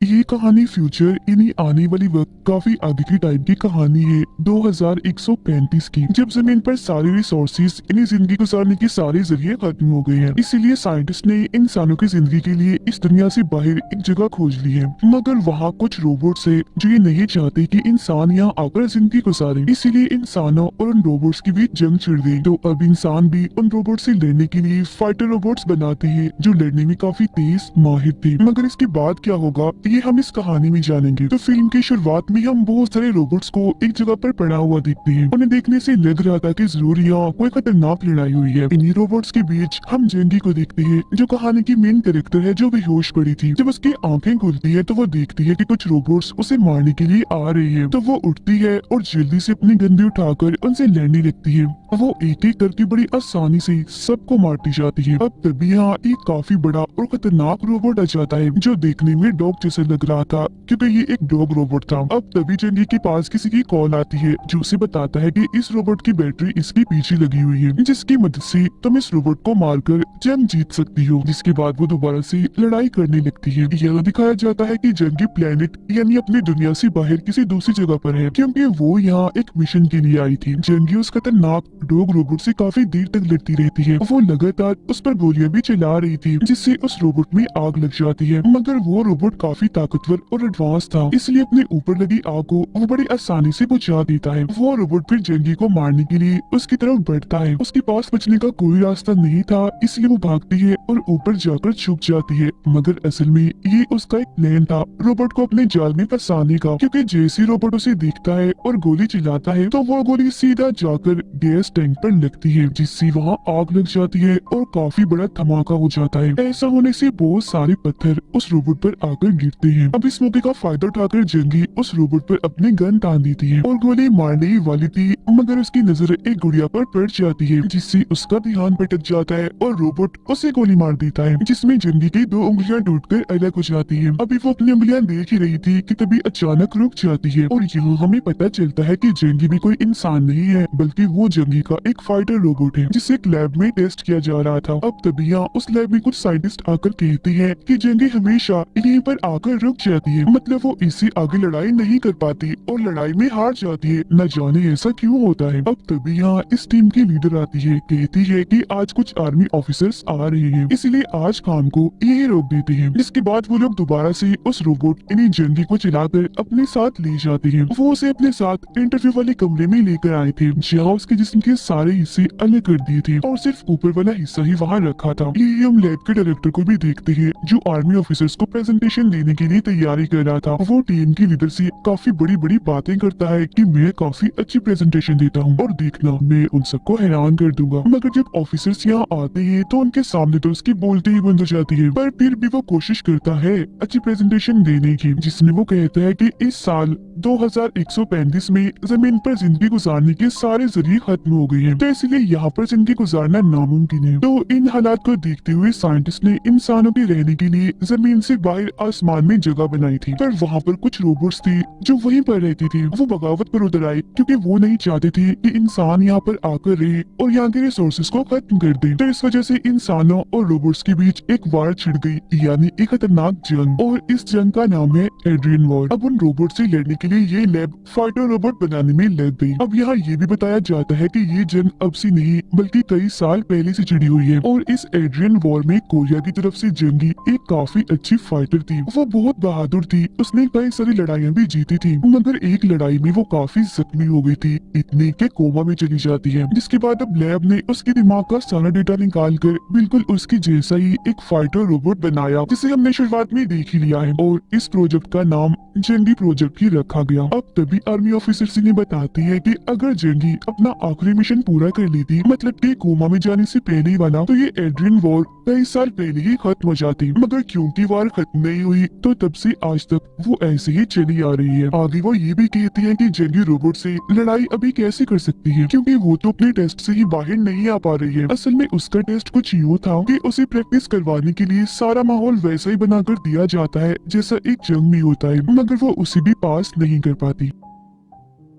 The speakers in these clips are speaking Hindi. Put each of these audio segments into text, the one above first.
ये कहानी फ्यूचर यानी आने वाली वक्त काफी आगे की टाइम की कहानी है 2135 की, जब जमीन पर सारे रिसोर्सेज यानी जिंदगी गुजारने के सारे जरिए खत्म हो गए हैं। इसीलिए साइंटिस्ट ने इंसानों की जिंदगी के लिए इस दुनिया से बाहर एक जगह खोज ली है, मगर वहाँ कुछ रोबोट्स है जो ये नहीं चाहते कि इंसान यहाँ आकर जिंदगी गुजारे। इसीलिए इंसानों और उन रोबोट्स के बीच जंग छिड़ गई। तो अब इंसान भी उन रोबोट से लड़ने के लिए फाइटर रोबोट्स बनाते हैं जो लड़ने में काफी तेज माहिर थे। मगर इसके बाद क्या होगा ये हम इस कहानी में जानेंगे। तो फिल्म की शुरुआत में हम बहुत सारे रोबोट्स को एक जगह पर पड़ा हुआ देखते हैं। उन्हें देखने से लग रहा था कि जरूर यहाँ कोई खतरनाक लड़ाई हुई है। इन्हीं रोबोट्स के बीच हम जेंगी को देखते हैं जो कहानी की मेन कैरेक्टर है, जो बेहोश पड़ी थी। जब उसकी आंखें खुलती है तो वो देखती है कि कुछ रोबोट्स उसे मारने के लिए आ रहे हैं। तो वो उठती है और जल्दी से अपनी गंदी उठाकर उनसे लड़ने लगती है। वो एक एक करके बड़ी आसानी से सबको मारती जाती है। अब तभी यहाँ एक काफी बड़ा और खतरनाक रोबोट आ जाता है जो देखने में डॉग जैसा लग रहा था, क्योंकि ये एक डॉग रोबोट था। अब तभी जेंगी के पास किसी की कॉल आती है जो उसे बताता है कि इस रोबोट की बैटरी इसके पीछे लगी हुई है, जिसकी मदद से तुम इस रोबोट को मारकर जंग जीत सकती हो। जिसके बाद वो दोबारा से लड़ाई करने लगती है। यह दिखाया जाता है कि जेंगी प्लेनेट यानी अपनी दुनिया से बाहर किसी दूसरी जगह पर है, क्योंकि वो यहाँ एक मिशन के लिए आई थी। जेंगी उस खतरनाक डॉग रोबोट से काफी देर तक लड़ती रहती है। वो लगातार उस पर गोलियां भी चला रही थी, जिससे उस रोबोट में आग लग जाती है। मगर वो रोबोट काफी ताकतवर और एडवांस था, इसलिए अपने ऊपर लगी आग को वो बड़ी आसानी से बुझा देता है। वो रोबोट फिर जेंगी को मारने के लिए उसकी तरफ बढ़ता है। उसके पास बचने का कोई रास्ता नहीं था, इसलिए वो भागती है और ऊपर जाकर छुप जाती है। मगर असल में ये उसका एक प्लान था रोबोट को अपने जाल में फंसाने का, क्योंकि जैसे रोबोट उसे देखता है और गोली चलाता है तो वो गोली सीधा जाकर गैस टैंक पर लगती है, जिससे वहाँ आग लग जाती है और काफी बड़ा धमाका हो जाता है। ऐसा होने से बहुत सारे पत्थर उस रोबोट पर आकर गिरते हैं। अब इस मौके का फायदा उठाकर जेंगी उस रोबोट पर अपनी गन तान देती है और गोली मारने ही वाली थी, मगर उसकी नजर एक गुड़िया पर पड़ जाती है, जिससे उसका ध्यान भटक जाता है और रोबोट उसे गोली मार देता है, जिसमें जेंगी की 2 उंगलियां टूटकर अलग हो जाती है। अभी वो अपनी उंगलियां देख ही रही थी कि तभी अचानक रुक जाती है और यहाँ हमें पता चलता है कि जेंगी भी कोई इंसान नहीं है, बल्कि वो जेंगी का एक फाइटर रोबोट है जिसे एक लैब में टेस्ट किया जा रहा था। अब तभी यहाँ उस लैब में कुछ साइंटिस्ट आकर कहते हैं कि जेंगी हमेशा यहीं पर आकर रुक जाती है, मतलब वो इससे आगे लड़ाई नहीं कर पाती और लड़ाई में हार जाती है। न जाने ऐसा क्यों होता है। अब तभी यहाँ इस टीम की लीडर आती है, कहती है कि आज कुछ आर्मी ऑफिसर्स आ रहे हैं, इसलिए आज काम को यही रोक देते हैं। जिसके बाद वो लोग दोबारा से उस रोबोट यानी जेंगी को चलाकर अपने साथ ले जाते हैं। वो उसे अपने साथ इंटरव्यू वाले कमरे में लेकर आए थे, जहाँ उसके जिस्म के सारे हिस्से अलग कर दिए थे और सिर्फ ऊपर वाला हिस्सा ही वहाँ रखा था। ये हम लैब के डायरेक्टर को भी देखते हैं जो आर्मी ऑफिसर्स को प्रेजेंटेशन देने के लिए तैयारी कर रहा था। वो टीम की लीडर से काफी बड़ी बड़ी बातें करता है कि मैं काफी अच्छी प्रेजेंटेशन देता हूँ और देखना मैं उन सबको हैरान कर दूंगा। मगर जब ऑफिसर्स यहाँ आते हैं तो उनके सामने तो उसकी बोलते ही बंद हो जाती है, पर फिर भी वो कोशिश करता है अच्छी प्रेजेंटेशन देने की, जिसमें वो कहता है कि इस साल 2135 में जमीन पर जिंदगी गुजारने के सारे जरिए खत्म हो गए हैं, तो इसलिए यहाँ पर जिंदगी गुजारना नामुमकिन है। तो इन हालात को देखते हुए साइंटिस्ट ने इंसानों के रहने के लिए जमीन से बाहर आसमान में जगह बनाई थी, पर वहाँ पर कुछ रोबोट्स थे जो वहीं पर रहती थी। वो बगावत पर उतर आए क्योंकि वो नहीं चाहते थे कि इंसान यहाँ पर आकर रहे और यहाँ के रिसोर्सेज को खत्म कर दे। तो इस वजह से इंसानों और रोबोट्स के बीच एक वार छिड़ गई, यानी एक खतरनाक जंग, और इस जंग का नाम है एड्रियन वॉर। अब उन रोबोट से लड़ने के लिए ये लैब फाइटर रोबोट बनाने में लग गई। अब यहाँ ये भी बताया जाता है कि ये जंग अब से नहीं बल्कि कई साल पहले से छिड़ी हुई है, और इस एड्रियन वॉर में कोरिया की तरफ से जेंगी एक काफी अच्छी फाइटर थी। वो बहुत बहादुर थी, उसने कई सारी लड़ाइयाँ भी जीती थी, मगर एक लड़ाई में वो काफी जख्मी हो गई थी, इतने के कोमा में चली जाती है। जिसके बाद अब लैब ने उसके दिमाग का सारा डेटा निकाल कर बिल्कुल उसकी जैसा ही एक फाइटर रोबोट बनाया, जिसे हमने शुरुआत में देख ही लिया है, और इस प्रोजेक्ट का नाम जेंगी प्रोजेक्ट ही रखा गया। अब तभी आर्मी ऑफिसर ने बताती है कि अगर जेंगी अपना आखिरी मिशन पूरा कर लेती, मतलब कि कोमा में जाने से पहले ही वाला, तो ये एड्रियन वॉर कई साल पहले ही खत्म हो जाती। मगर क्योंकि वार खत्म नहीं हुई तो तब से आज तक वो ऐसे ही चली आ रही है। आगे वो ये भी कहती है कि जेंगी रोबोट से लड़ाई अभी कैसे कर सकती है, क्योंकि वो तो अपने टेस्ट से ही बाहर नहीं आ पा रही है। असल में उसका टेस्ट कुछ यूँ था कि उसे प्रैक्टिस करवाने के लिए सारा माहौल वैसा ही बनाकर दिया जाता है जैसा एक जंग में होता है, मगर वो उसे भी पास नहीं कर पाती।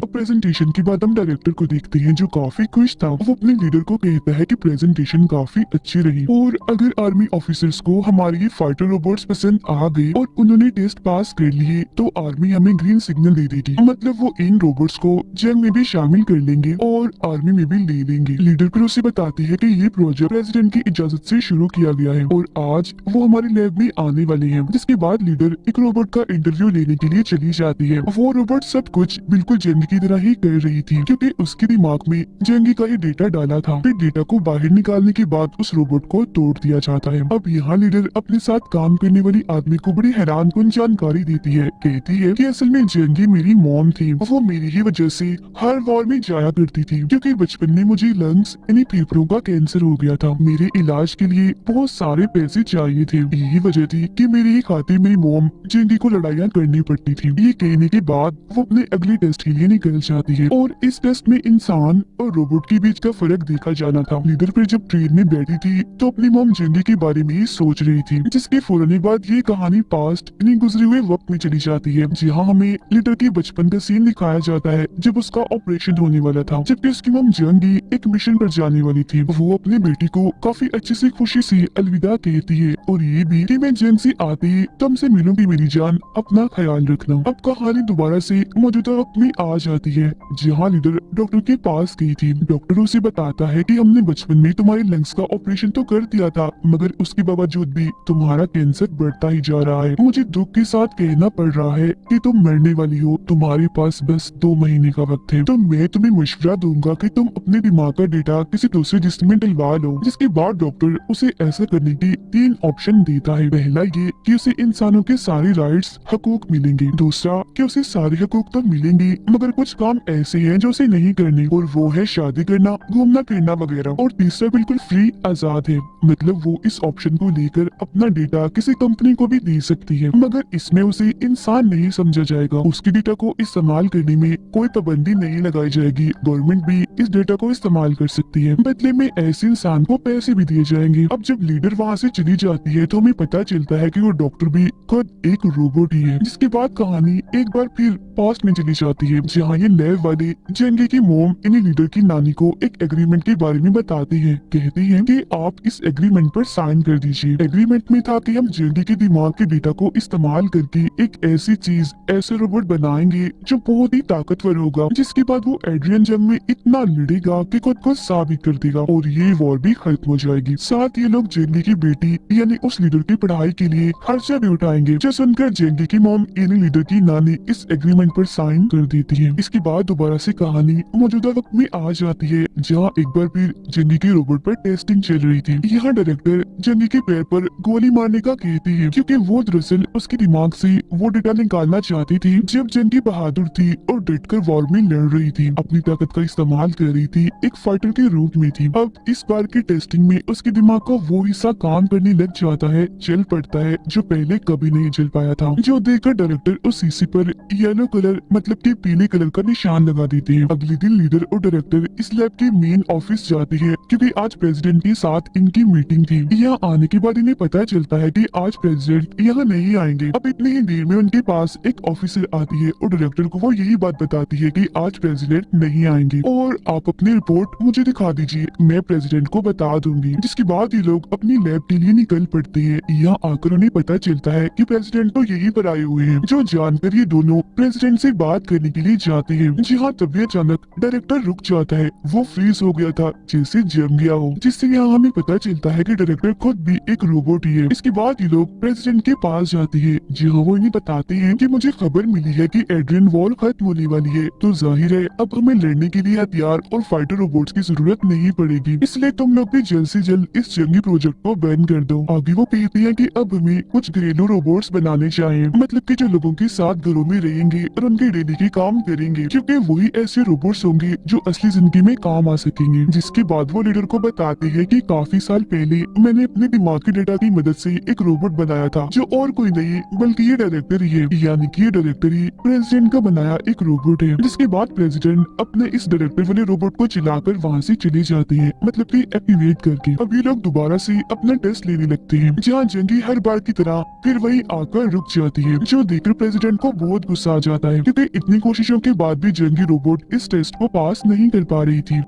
अब प्रेजेंटेशन के बाद हम डायरेक्टर को देखते हैं जो काफी खुश था। वो अपने लीडर को कहता है कि प्रेजेंटेशन काफी अच्छी रही और अगर आर्मी ऑफिसर्स को हमारे ये फाइटर रोबोट्स पसंद आ गए और उन्होंने टेस्ट पास कर लिए तो आर्मी हमें ग्रीन सिग्नल दे देगी, मतलब वो इन रोबोट्स को जंग में भी शामिल कर लेंगे और आर्मी में भी ले लेंगे। लीडर फिर उसे बताती है कि ये प्रोजेक्ट प्रेसिडेंट की इजाजत से शुरू किया गया है और आज वो हमारी लैब में आने वाले हैं। जिसके बाद लीडर एक रोबोट का इंटरव्यू लेने के लिए चली जाती है। वो रोबोट सब कुछ बिल्कुल जंग की तरह ही कर रही थी क्योंकि उसके दिमाग में जंगी का ही डेटा डाला था। फिर डेटा को बाहर निकालने के बाद उस रोबोट को तोड़ दिया जाता है। अब यहाँ लीडर अपने साथ काम करने वाली आदमी को बड़ी हैरानकुन जानकारी देती है। कहती है कि असल में जंगी मेरी मॉम थी, वो मेरी ही वजह से हर वॉर में जाया करती थी क्योंकि बचपन में मुझे लंग्स यानी फेफड़ों का कैंसर हो गया था। मेरे इलाज के लिए बहुत सारे पैसे चाहिए थे, यही वजह थी कि मेरी ही खातिर मेरी मॉम जंगी को लड़ाइयाँ करनी पड़ती थी। ये कहने के बाद वो अपने अगले टेस्ट के लिए निकल जाती है और इस टेस्ट में इंसान और रोबोट के बीच का फर्क देखा जाना था। लीडर फिर जब ट्रेन में बैठी थी तो अपनी मॉम जंगी के बारे में ही सोच रही थी, जिसके फौरन बाद ये कहानी पास्ट यानी गुजरे हुए वक्त में चली जाती है, जहाँ हमें लीडर के बचपन का सीन दिखाया जाता है जब उसका ऑपरेशन होने वाला था, जबकि उसकी मॉम जंगी एक मिशन पर जाने वाली थी। वो अपनी बेटी को काफी अच्छे से खुशी से अलविदा कहती है और ये भी कि मैं जंग से आते ही तुमसे मिलूंगी मेरी जान, अपना ख्याल रखना। अब कहानी दोबारा से मौजूदा वक्त में आ जाती है जहाँ लीडर डॉक्टर के पास गई थी। डॉक्टर उसे बताता है कि हमने बचपन में तुम्हारे लंग्स का ऑपरेशन तो कर दिया था मगर उसके बावजूद भी तुम्हारा कैंसर बढ़ता ही जा रहा है। मुझे दुख के साथ कहना पड़ रहा है कि तुम मरने वाली हो, तुम्हारे पास बस 2 महीने का वक्त है। तो मैं तुम्हें मशवरा दूंगा कि तुम अपने दिमाग का डेटा किसी दूसरे जिस्म में डलवा लो। जिसके बाद डॉक्टर उसे ऐसा करने की 3 ऑप्शन देता है। पहला ये कि उसे इंसानों के सारे राइट्स हकूक मिलेंगे, दूसरा कि उसे सारे हकूक तो मिलेंगे मगर कुछ काम ऐसे हैं जो उसे नहीं करने, और वो है शादी करना, घूमना फिरना वगैरह, और तीसरा बिल्कुल फ्री आजाद है, मतलब वो इस ऑप्शन को लेकर अपना डेटा किसी कंपनी को भी दे सकती है मगर इसमें उसे इंसान नहीं समझा जाएगा। उसके डेटा को इस्तेमाल करने में कोई पाबंदी नहीं लगाई जाएगी, गवर्नमेंट भी इस डेटा को इस्तेमाल कर सकती है, बदले में ऐसे इंसान को पैसे भी दिए जाएंगे। अब जब लीडर वहाँ से चली जाती है तो हमें पता चलता है कि वो डॉक्टर भी खुद एक रोबोट ही है। जिसके बाद कहानी एक बार फिर पास्ट में चली जाती है जहाँ ये लैब वाले जंगी की मोम इन्हीं लीडर की नानी को एक एग्रीमेंट के बारे में बताते हैं। कहते हैं कि आप इस एग्रीमेंट पर साइन कर दीजिए। एग्रीमेंट में था कि हम जंगी के दिमाग के डेटा को इस्तेमाल करके एक ऐसी चीज, ऐसे रोबोट बनाएंगे जो बहुत ही ताकतवर होगा, जिसके बाद वो एड्रियन जंग में इतना लड़ेगा कि खुद को साबित कर देगा और ये वॉर भी खत्म हो जाएगी। साथ ये लोग जंगी की बेटी यानी उस लीडर की पढ़ाई के लिए खर्चा भी उठाएंगे। जो सुनकर जंगी की मोम यानी लीडर की नानी इस एग्रीमेंट पर साइन कर देती है। इसके बाद दोबारा से कहानी मौजूदा वक्त में आ जाती है जहाँ एक बार फिर जंगी के रोबोट पर टेस्टिंग चल रही थी। यहाँ डायरेक्टर जंगी के पैर पर गोली मारने का कहती है क्योंकि वो दरअसल उसके दिमाग से वो डेटा निकालना चाहती थी जब जंगी बहादुर थी और डटकर वॉर में लड़ रही थी, अपनी ताकत का इस्तेमाल कर रही थी, एक फाइटर के रूप में थी। अब इस बार की टेस्टिंग में उसके दिमाग का वो हिस्सा काम करने लग जाता है, चल पड़ता है जो पहले कभी नहीं चल पाया था, जो देखकर डायरेक्टर उस शीशे पर येलो कलर मतलब कि पीले कलर का निशान लगा देते हैं। अगले दिन लीडर और डायरेक्टर इस लैब के मेन ऑफिस जाते हैं क्योंकि आज प्रेसिडेंट के साथ इनकी मीटिंग थी। यहाँ आने के बाद इन्हें पता चलता है कि आज प्रेसिडेंट यहाँ नहीं आएंगे। अब इतनी ही देर में उनके पास एक ऑफिसर आती है और डायरेक्टर को वो यही बात बताती है कि आज प्रेसिडेंट नहीं आएंगे और आप अपनी रिपोर्ट मुझे दिखा दीजिए, मैं प्रेसिडेंट को बता दूंगी। जिसके बाद ये लोग अपनी लैब के लिए निकल पड़ते हैं। यहाँ आकर उन्हें पता चलता है कि प्रेसिडेंट तो यही पर आए हुए हैं, जो जानकर ये दोनों प्रेसिडेंट से बात करने के लिए जाते हैं। जहाँ तभी अचानक डायरेक्टर रुक जाता है, वो फ्रीज हो गया था जैसे जम गया हो, जिससे यहाँ हमें पता चलता है कि डायरेक्टर खुद भी एक रोबोट ही है। इसके बाद ये लोग प्रेसिडेंट के पास जाते हैं जहाँ वो इन्हें बताते हैं कि मुझे खबर मिली है कि एड्रियन वॉर खत्म होने वाली है, तो जाहिर है अब हमें लड़ने के लिए हथियार और फाइटर रोबोट्स की जरूरत नहीं पड़ेगी, इसलिए तुम लोग भी जल्द से जल्द इस जंगी प्रोजेक्ट को बैन कर दो। आगे वो कहते हैं कि अब हमें कुछ घरेलू रोबोट्स बनाने चाहिए, मतलब कि जो लोगों के साथ घरों में रहेंगे और उनके डेली के काम करेंगे, क्योंकि वही ऐसे रोबोट्स होंगे जो असली जिंदगी में काम आ सकेंगे। जिसके बाद वो लीडर को बताते हैं कि काफी साल पहले मैंने अपने दिमाग के डेटा की मदद से एक रोबोट बनाया था जो और कोई नहीं बल्कि ये डायरेक्टर ही है, यानी कि ये डायरेक्टर ही प्रेसिडेंट का बनाया एक रोबोट है। जिसके बाद प्रेसिडेंट अपने इस डायरेक्टर वाले रोबोट को चलाकर वहाँ से चले जाते हैं, मतलब कि एक्टिवेट करके। अब ये लोग दोबारा से अपना टेस्ट लेने लगते हैं जहाँ जंगी हर बार की तरह फिर वही आकर रुक जाती है, जो देखकर प्रेसिडेंट को बहुत गुस्सा आ जाता है क्योंकि इतनी कोशिशों के बाद भी जंगी रोबोट इस टेस्ट को पास नहीं कर पा रही थी।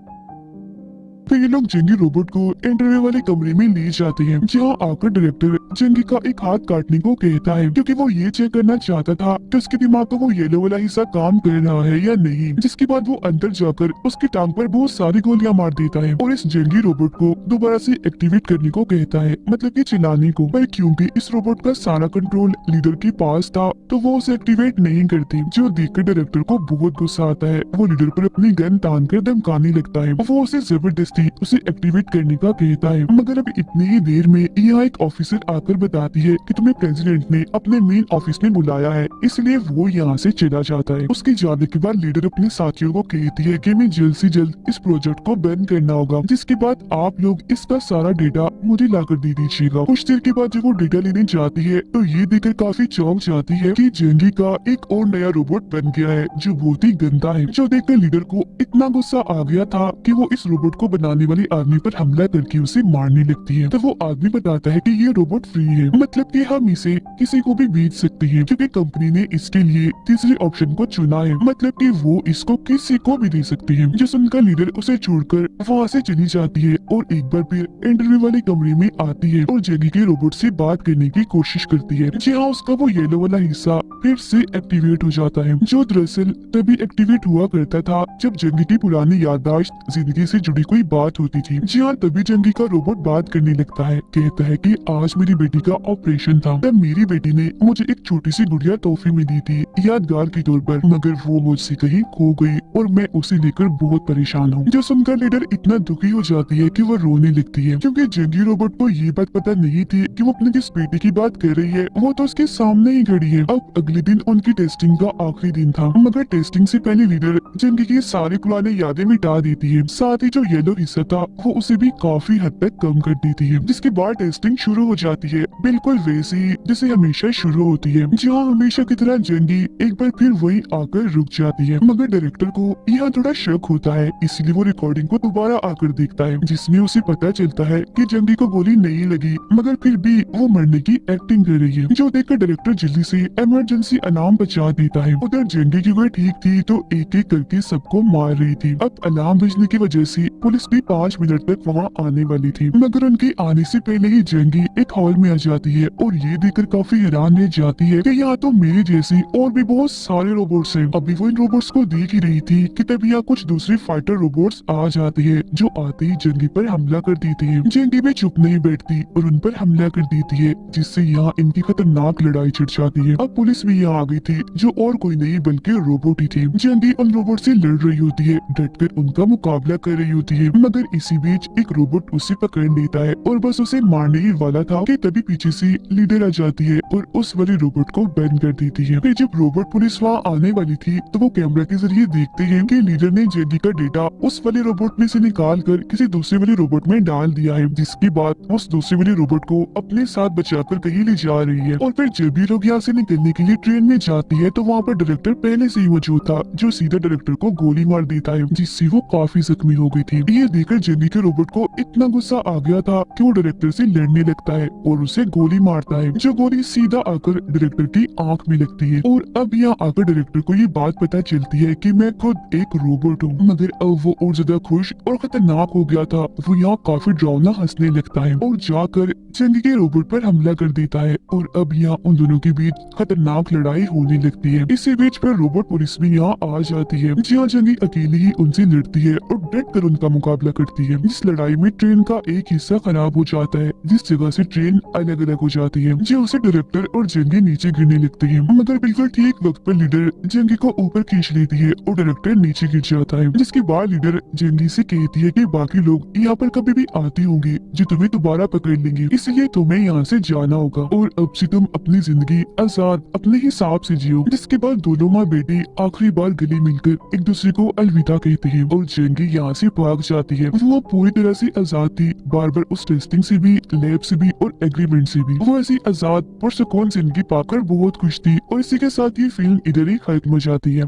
फिर ये लोग जंगी रोबोट को इंटरव्यू वाले कमरे में ले जाते हैं, जहाँ आकर डायरेक्टर जंगी का एक हाथ काटने को कहता है, क्योंकि वो ये चेक करना चाहता था कि उसके दिमाग का वो येलो वाला हिस्सा काम कर रहा है या नहीं। जिसके बाद वो अंदर जाकर उसकी टांग पर बहुत सारी गोलियां मार देता है और इस जंगी रोबोट को दोबारा से एक्टिवेट करने को कहता है, मतलब कि चिल्लाने को। पर क्योंकि इस रोबोट का सारा कंट्रोल लीडर के पास था, तो वो उसे एक्टिवेट नहीं करती, जो देखकर डायरेक्टर को बहुत गुस्सा आता है। वो लीडर पर अपनी गन तान कर धमकाने लगता है। वो उसे जबरदस्ती उसे एक्टिवेट करने का कहता है, मगर अब इतनी ही देर में यहाँ एक ऑफिसर आकर बताती है कि तुम्हें प्रेसिडेंट ने अपने मेन ऑफिस में बुलाया है, इसलिए वो यहाँ से चला जाता है। उसके जाने के बाद लीडर अपने साथियों को कहती है कि हमें जल्द से जल्द इस प्रोजेक्ट को बंद करना होगा, जिसके बाद आप लोग इसका सारा डेटा मुझे लाकर दे दीजिएगा। कुछ देर के बाद जब वो डेटा लेने जाती है, तो ये देखकर काफी चौंक जाती है कि जंगी का एक और नया रोबोट बन गया है, जो बहुत ही गंदा है। जो देखकर लीडर को इतना गुस्सा आ गया था कि वो इस रोबोट को बनाने वाली आदमी पर हमला करके उसे मारने लगती है। तो वो आदमी बताता है कि ये रोबोट फ्री है, मतलब कि हम इसे किसी को भी बेच सकते हैं, क्योंकि कंपनी ने इसके लिए तीसरे ऑप्शन को चुना है, मतलब कि वो इसको किसी को भी दे सकते हैं। जो सुनकर लीडर उसे छोड़कर वहाँ से चली जाती है और एक बार फिर इंटरव्यू वाले कमरे में आती है और जंगी के रोबोट से बात करने की कोशिश करती है। जी हाँ, उसका वो येलो वाला हिस्सा फिर से एक्टिवेट हो जाता है, जो दरअसल तभी एक्टिवेट हुआ करता था जब जंगी की पुरानी याददाश्त जिंदगी से जुड़ी कोई बात होती थी। जी हाँ, तभी जंगी का रोबोट बात करने लगता है, कहता है कि आज मेरी बेटी का ऑपरेशन था, तब मेरी बेटी ने मुझे एक छोटी सी गुड़िया तोहफे में दी थी यादगार के तौर पर, मगर वो मुझसे कहीं खो गई और मैं उसे लेकर बहुत परेशान हूँ। जो सुनकर लीडर इतना दुखी हो जाती है कि वो रोने लगती है, क्योंकि जंगी रोबोट को ये बात पता नहीं थी कि वो अपने जिस बेटी की बात कर रही है वो तो उसके सामने ही खड़ी है। अब अगले दिन उनकी टेस्टिंग का आखिरी दिन था, मगर टेस्टिंग से पहले लीडर जंगी की सारी पुरानी यादें मिटा देती है, साथ ही जो येलो हिस्सा था वो उसे भी काफी हद तक कम कर देती है। जिसके बाद टेस्टिंग शुरू हो जाती है, बिल्कुल वैसे ही जैसे हमेशा शुरू होती है। जहाँ हमेशा की तरह जंगी एक बार फिर वही आकर रुक जाती है, मगर डायरेक्टर को यहाँ थोड़ा शक होता है, इसलिए वो रिकॉर्डिंग को दोबारा आकर देखता है, जिसमें उसे पता चलता है कि जंगी को गोली नहीं लगी, मगर फिर भी वो मरने की एक्टिंग कर रही है। जो देखकर डायरेक्टर जल्दी से इमरजेंसी अलार्म बजा देता है। उधर जंगी की वह ठीक थी तो एक एक करके सबको मार रही थी। अब अलार्म बजने की वजह से पुलिस भी 5 मिनट तक वहाँ आने वाली थी, मगर उनके आने से पहले ही जंगी एक हॉल में आ जाती है और ये देखकर काफी हैरान रह जाती है कि यहाँ तो मेरे जैसी और भी बहुत सारे रोबोट्स हैं। अभी वो इन रोबोट्स को देख ही रही थी कि तभी यहाँ कुछ दूसरे फाइटर रोबोट्स आ जाते हैं, जो आते ही जंगी पर हमला कर देते हैं। जंगी भी चुप नहीं बैठती और उन पर हमला कर देती है, जिससे यहाँ इनकी खतरनाक लड़ाई छिड़ जाती है। अब पुलिस भी यहाँ आ गई थी, जो और कोई नहीं बल्कि रोबोट ही थे। जंगी उन रोबोट से लड़ रही होती है, डटकर उनका मुकाबला कर रही होती है, मगर इसी बीच एक रोबोट उसे पकड़ लेता है और बस उसे मारने ही वाला था कि तभी पीछे से लीडर आ जाती है और उस वाले रोबोट को बंद कर देती है। फिर जब रोबोट पुलिस वहाँ आने वाली थी, तो वो कैमरा के जरिए देखते हैं कि लीडर ने जंगी का डेटा उस वाले रोबोट में से निकाल कर किसी दूसरे वाले रोबोट में डाल दिया है, जिसके बाद उस दूसरे वाले रोबोट को अपने साथ बचाकर कहीं ले जा रही है। और फिर जब भी लोग यहाँ से निकलने के लिए ट्रेन में जाती है, तो वहाँ पर डायरेक्टर पहले से ही मौजूद था, जो सीधा डायरेक्टर को गोली मार देता है, जिससे वो काफी जख्मी हो गई थी। ये देखकर जंगी के रोबोट को इतना गुस्सा आ गया था कि वो डायरेक्टर से लड़ने लगता है और उसे गोली मारता है, जो गोली सीधा आकर डायरेक्टर की आंख में लगती है। और अब यहाँ आकर डायरेक्टर को ये बात पता चलती है कि मैं खुद एक रोबोट हूँ, मगर अब वो और ज्यादा खुश और खतरनाक हो गया था। वो यहाँ काफी डरावना हंसने लगता है और जाकर जंगी के रोबोट पर हमला कर देता है और अब यहाँ उन दोनों के बीच खतरनाक लड़ाई होने लगती है। इसी बीच पर रोबोट पुलिस भी यहाँ आ जाती है, जहाँ जंगी अकेली ही उनसे लड़ती है और डट कर उनका मुकाबला करती है। इस लड़ाई में ट्रेन का एक हिस्सा खराब हो जाता है, जिस जगह से ट्रेन अलग अलग हो जाती है, जो उसे डायरेक्टर और जंगी नीचे गिरने लगते हैं, मगर बिल्कुल ठीक वक्त पर लीडर जंगी को ऊपर खींच लेती है और डायरेक्टर नीचे गिर जाता है। जिसके बाद लीडर जंगी से कहती है कि बाकी लोग यहाँ पर कभी भी आते होंगे जो तुम्हें दोबारा पकड़ लेंगे, इसलिए तुम्हें यहाँ से जाना होगा और अब से तुम अपनी जिंदगी आजाद अपने हिसाब से जियो। जिसके बाद दोनों माँ बेटी आखिरी बार गले मिलकर एक दूसरे को अलविदा कहते हैं और जंगी यहाँ से भाग जाती है। वो पूरी तरह से आजाद थी, बार बार उस टेस्टिंग से भी, लैब से भी और एग्रीमेंट से भी। वो ऐसी आजाद और सुकून जिंदगी पाकर बहुत खुश थी और इसी के साथ ये फिल्म इधर ही खत्म हो जाती है।